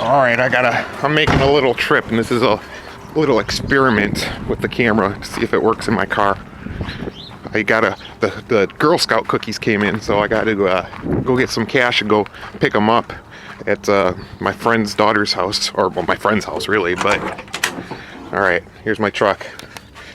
Alright, I'm making a little trip, and this is a little experiment with the camera to see if it works in my car. The Girl Scout cookies came in, so I gotta go get some cash and go pick them up at my friend's daughter's house, or well, my friend's house really, but alright, here's my truck.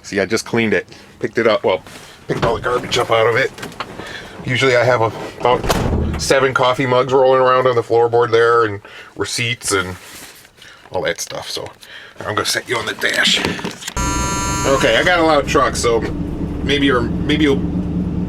See, I just cleaned it, picked it up, well, picked all the garbage up out of it. Usually I have about 7 coffee mugs rolling around on the floorboard there, and receipts and all that stuff, so I'm gonna set you on the dash. Okay, I got a loud truck, so maybe you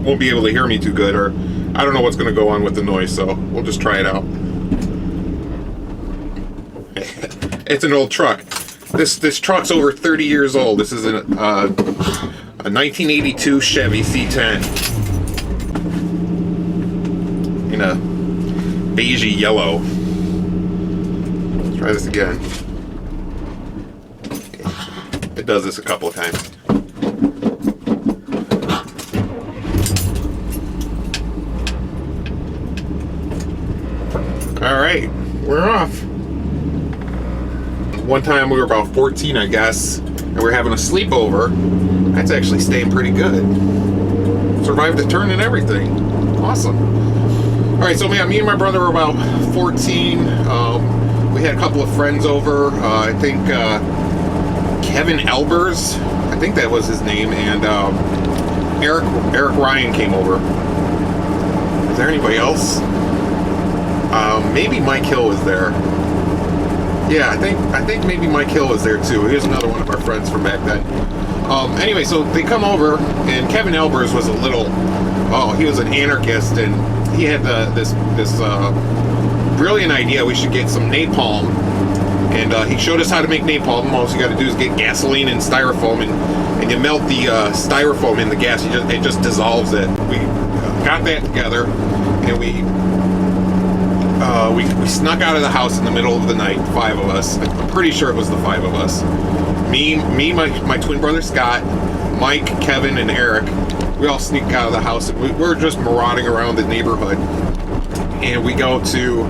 won't be able to hear me too good, or I don't know what's gonna go on with the noise, so we'll just try it out. It's an old truck. This truck's over 30 years old. This is a 1982 Chevy C10 in a beigey yellow. Let's try this again. It does this a couple of times. All right, we're off. One time we were about 14, I guess, and we were having a sleepover. That's actually staying pretty good. Survived the turn and everything. Awesome. All right, so me and my brother were about 14. We had a couple of friends over. I think Kevin Elbers, I think that was his name, and Eric Ryan came over. Is there anybody else? Maybe Mike Hill was there. Yeah, I think maybe Mike Hill was there too. He was another one of our friends from back then. Anyway, so they come over, and Kevin Elbers was he was an anarchist, and he had this brilliant idea. We should get some napalm, and he showed us how to make napalm. All you got to do is get gasoline and styrofoam, and you melt the styrofoam in the gas. It just dissolves it. We got that together, and we snuck out of the house in the middle of the night, 5 of us. I'm pretty sure it was the 5 of us. Me, my twin brother Scott, Mike, Kevin, and Eric. We all sneak out of the house, and we're just marauding around the neighborhood. And we go to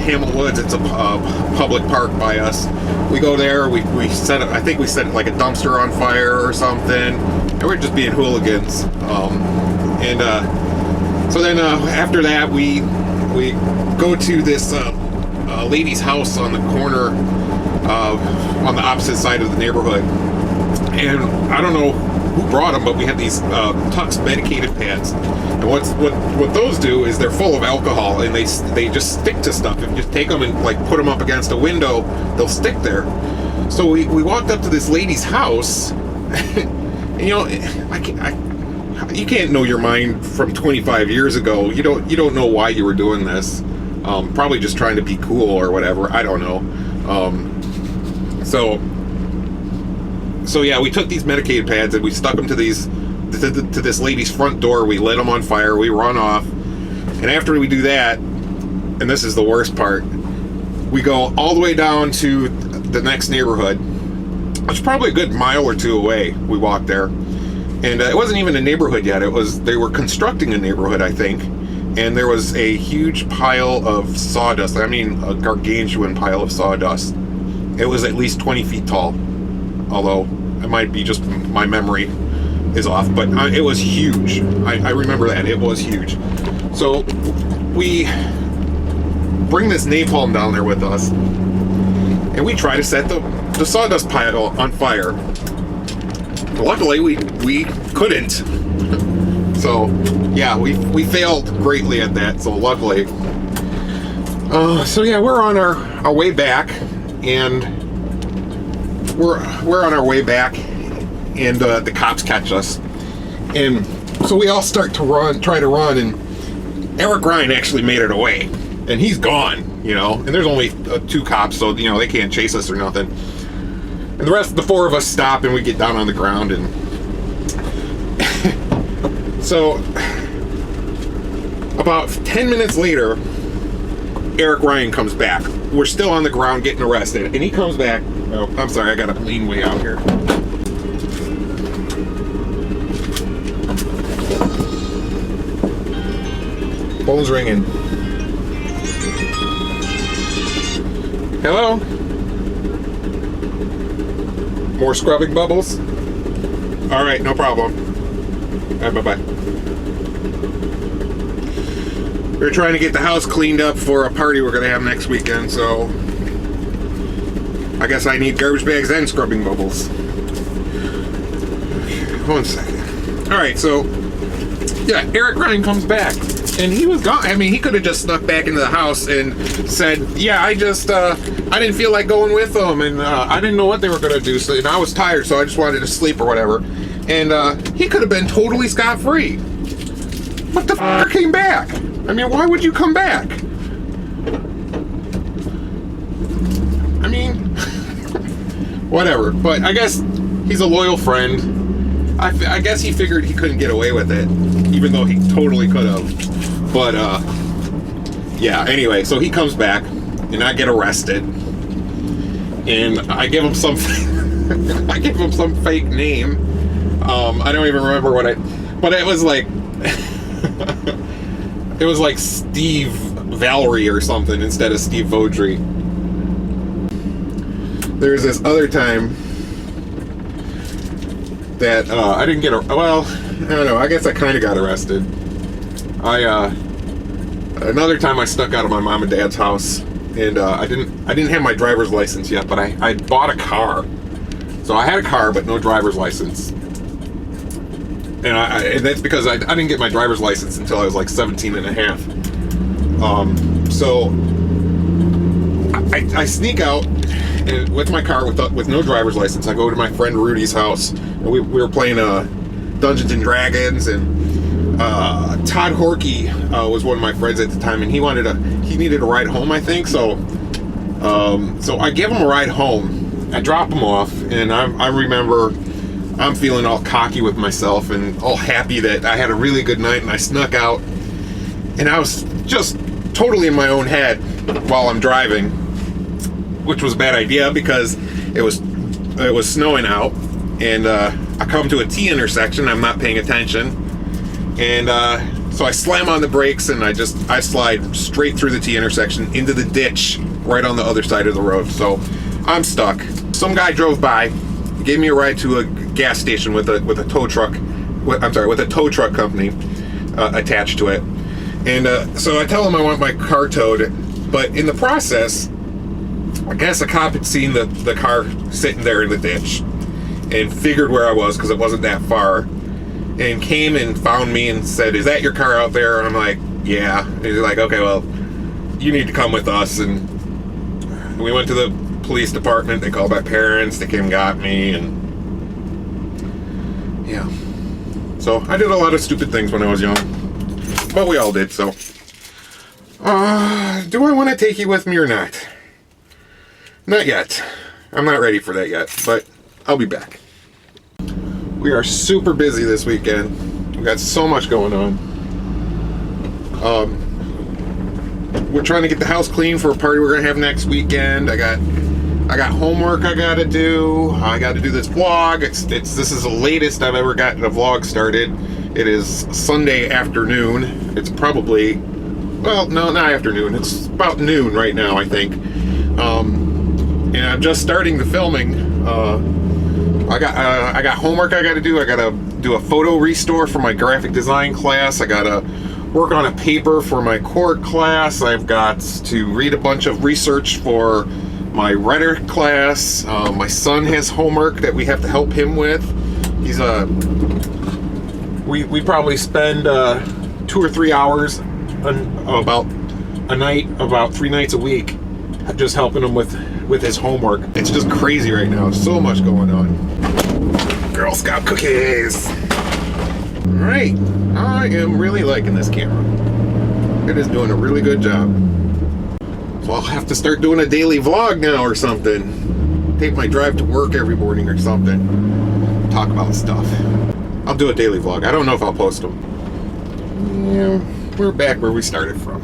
Hamel Woods. It's a public park by us. We go there. We set I think we set like a dumpster on fire or something, and we're just being hooligans. So then after that, we go to this lady's house on the corner, on the opposite side of the neighborhood. And I don't know who brought them, but we had these Tux medicated pads. And what those do is they're full of alcohol, and they just stick to stuff. If you just take them and like put them up against a window, they'll stick there. So we walked up to this lady's house, and you can't know your mind from 25 years ago. You don't know why you were doing this. Probably just trying to be cool or whatever. I don't know. So yeah, we took these medicated pads and we stuck them to this lady's front door. We lit them on fire. We run off, and after we do that, and this is the worst part, we go all the way down to the next neighborhood. It's probably a good mile or two away. We walked there. And it wasn't even a neighborhood yet. They were constructing a neighborhood, I think. And there was a huge pile of sawdust. I mean, a gargantuan pile of sawdust. It was at least 20 feet tall. Although, it might be just my memory is off. But it was huge. I remember that. It was huge. So, we bring this napalm down there with us. And we try to set the sawdust pile on fire. Luckily, we couldn't. So, yeah, we failed greatly at that. So, luckily. So yeah, we're on our way back, and we're on our way back, and the cops catch us, and so we all start to try to run, and Eric Ryan actually made it away, and he's gone, and there's only 2 cops, so they can't chase us or nothing. And the 4 of us stop, and we get down on the ground, and so about 10 minutes later, Eric Ryan comes back. We're still on the ground getting arrested, and he comes back. Oh, I'm sorry, I gotta lean way out here. Phone's ringing. Hello? More scrubbing bubbles? All right, no problem. All right, bye-bye. We're trying to get the house cleaned up for a party we're going to have next weekend, so I guess I need garbage bags and scrubbing bubbles. 1 second. All right, so yeah, Eric Ryan comes back, and he was gone. I mean, he could have just snuck back into the house and said, "Yeah, I didn't feel like going with them, and I didn't know what they were going to do, so and I was tired, so I just wanted to sleep or whatever." And he could have been totally scot-free. What the f*** came back? I mean, why would you come back? I mean, whatever. But I guess he's a loyal friend. I guess he figured he couldn't get away with it, even though he totally could have. But, yeah, anyway, so he comes back, and I get arrested. And I give him some fake name. I don't even remember but it was like, it was like Steve Valerie or something instead of Steve Vaudry. There's this other time that I didn't get well, I don't know, I guess I kind of got arrested. Another time I snuck out of my mom and dad's house, and I didn't have my driver's license yet, but I bought a car. So I had a car but no driver's license. And that's because I didn't get my driver's license until I was like 17 and a half. So I sneak out and with my car with no driver's license. I go to my friend Rudy's house, and we were playing Dungeons and Dragons, and Todd Horkey was one of my friends at the time, and he needed a ride home, I think. So I give him a ride home. I drop him off, and I remember I'm feeling all cocky with myself and all happy that I had a really good night, and I snuck out, and I was just totally in my own head while I'm driving, which was a bad idea because it was snowing out, and I come to a T intersection. I'm not paying attention, and so I slam on the brakes, and I slide straight through the T intersection into the ditch right on the other side of the road. So I'm stuck. Some guy drove by, gave me a ride to a gas station with a tow truck. With a tow truck company attached to it. And so I tell him I want my car towed, but in the process, I guess a cop had seen the car sitting there in the ditch and figured where I was because it wasn't that far, and came and found me and said, "Is that your car out there?" And I'm like, "Yeah." And he's like, "Okay, well, you need to come with us." And we went to the police department. They called my parents. They came and got me, and yeah. So I did a lot of stupid things when I was young, but we all did. So do I want to take you with me or not? Not yet. I'm not ready for that yet, but I'll be back. We are super busy this weekend. We got so much going on. We're trying to get the house clean for a party we're gonna have next weekend. I got homework I gotta do. I gotta do this vlog. This is the latest I've ever gotten a vlog started. It is Sunday afternoon. It's probably, well, no, not afternoon. It's about noon right now, I think. And I'm just starting the filming. I got homework I gotta do. I gotta do a photo restore for my graphic design class. I gotta work on a paper for my court class. I've got to read a bunch of research for my rhetoric class. My son has homework that we have to help him with. He's we probably spend 2 or 3 hours about a night, about 3 nights a week, just helping him with his homework. It's just crazy right now. So much going on. Girl Scout cookies. All right, I am really liking this camera. It is doing a really good job. So I'll have to start doing a daily vlog now or something. Take my drive to work every morning or something. Talk about stuff. I'll do a daily vlog. I don't know if I'll post them. Yeah, we're back where we started from.